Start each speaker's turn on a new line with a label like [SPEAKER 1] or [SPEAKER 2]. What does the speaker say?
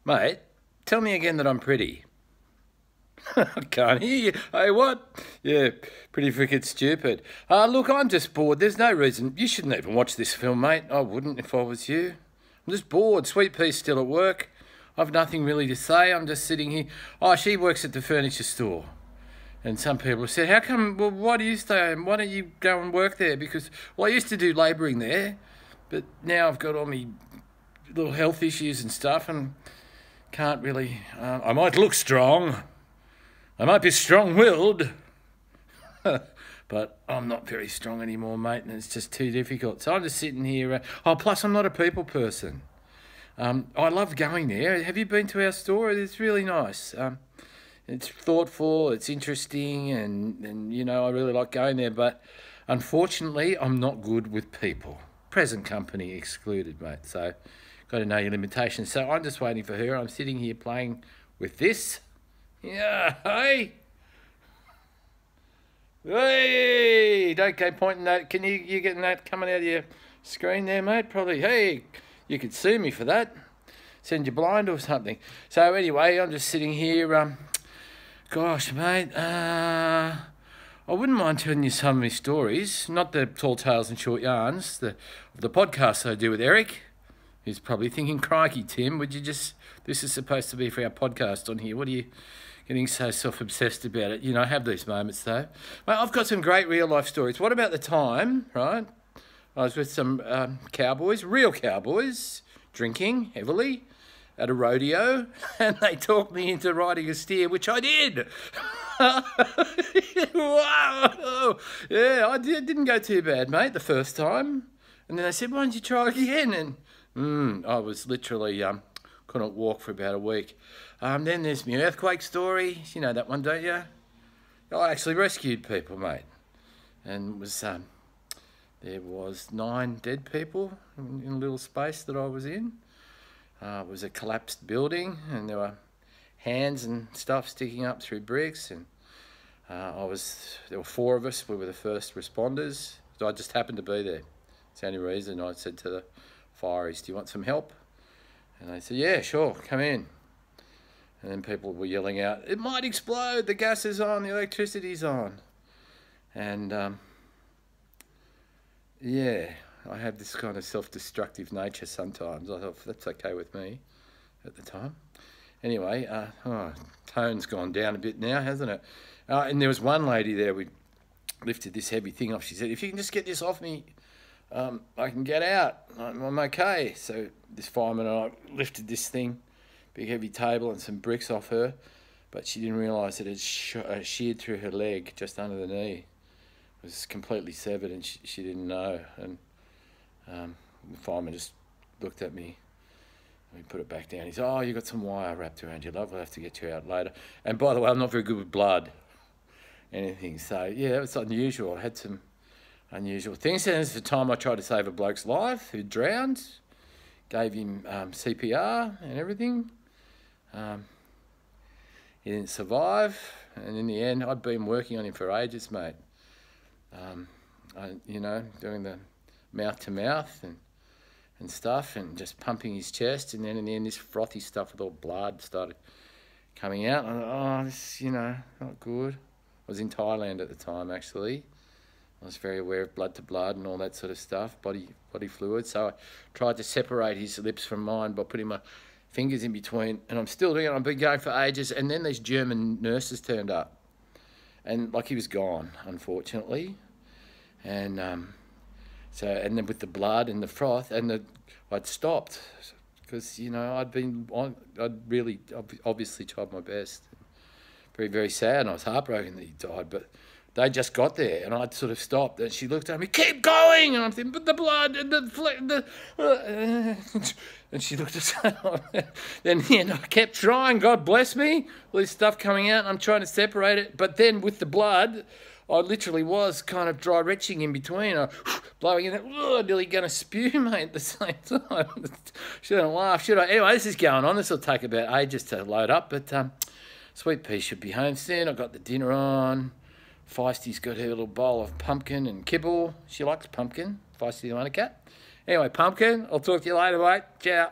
[SPEAKER 1] Mate, tell me again that I'm pretty. I can't hear you. Hey, what? Yeah, pretty freaking stupid. Look, I'm just bored. There's no reason. You shouldn't even watch this film, mate. I wouldn't if I was you. I'm just bored. Sweet Pea's still at work. I've nothing really to say. I'm just sitting here. Oh, she works at the furniture store. And some people have said, how come, well, why do you stay? Why don't you go and work there? Because, well, I used to do labouring there, but now I've got all my little health issues and stuff and can't really, I might look strong. I might be strong-willed, but I'm not very strong anymore, mate, and it's just too difficult. So I'm just sitting here. Plus I'm not a people person. I love going there. Have you been to our store? It's really nice. It's thoughtful, it's interesting, and you know, I really like going there, but unfortunately, I'm not good with people. Present company excluded, mate, so got to know your limitations. So I'm just waiting for her. I'm sitting here playing with this. Yeah, hey! Hey! Don't go pointing that. Can you getting that coming out of your screen there, mate? Probably. Hey, you could sue me for that. Send you blind or something. So anyway, I'm just sitting here. Gosh, mate, I wouldn't mind telling you some of my stories, not the tall tales and short yarns, the podcast I do with Eric. He's probably thinking, crikey, Tim, would you just, this is supposed to be for our podcast on here. What are you getting so self-obsessed about it? You know, I have these moments, though. Mate, I've got some great real-life stories. What about the time, right? I was with some cowboys, real cowboys, drinking heavily at a rodeo, and they talked me into riding a steer, which I did. Wow! Yeah, I didn't go too bad, mate, the first time. And then they said, why don't you try again? And I was literally, couldn't walk for about a week. Then there's my earthquake story. You know that one, don't you? I actually rescued people, mate. And it was, there was 9 dead people in a little space that I was in. It was a collapsed building, and there were hands and stuff sticking up through bricks, and there were 4 of us. We were the first responders. So I just happened to be there. It's the only reason. I said to the fireys, do you want some help? And they said, yeah, sure, come in. And then people were yelling out, it might explode, the gas is on, the electricity's on. And yeah, I have this kind of self-destructive nature sometimes. I thought, that's okay with me at the time. Anyway, tone's gone down a bit now, hasn't it? And there was one lady there, we lifted this heavy thing off. She said, if you can just get this off me, I can get out. I'm okay. So this fireman and I lifted this thing, big heavy table and some bricks off her, but she didn't realise that it sheared through her leg just under the knee. It was completely severed, and she didn't know. And the fireman just looked at me. We put it back down. He said, oh, you got some wire wrapped around your leg. We'll have to get you out later. And by the way, I'm not very good with blood, anything. So, yeah, it was unusual. I had some unusual things. And this is the time I tried to save a bloke's life who drowned. Gave him CPR and everything. He didn't survive. And in the end, I'd been working on him for ages, mate. You know, doing the mouth-to-mouth and stuff, and just pumping his chest, and then in the end this frothy stuff with all blood started coming out. And oh, this, you know, not good. I was in Thailand at the time, actually. I was very aware of blood to blood and all that sort of stuff, body fluid. So I tried to separate his lips from mine by putting my fingers in between, and I'm still doing it. I've been going for ages, and then these German nurses turned up, and like he was gone, unfortunately, and so, and then with the blood and the froth, and I'd stopped because, you know, I'd really obviously tried my best. Very, very sad, and I was heartbroken that he died, but they just got there, and I'd sort of stopped, and she looked at me, keep going, and I'm thinking, but the blood and and she looked at me, then you know, I kept trying, God bless me, all this stuff coming out, and I'm trying to separate it, but then with the blood, I literally was kind of dry retching in between, blowing in it, nearly going to spew, mate, at the same time. Shouldn't laugh, should I? Anyway, this is going on. This will take about ages to load up, but Sweet Pea should be home soon. I've got the dinner on. Feisty's got her little bowl of pumpkin and kibble. She likes pumpkin. Feisty the one cat. Anyway, pumpkin, I'll talk to you later, mate. Ciao.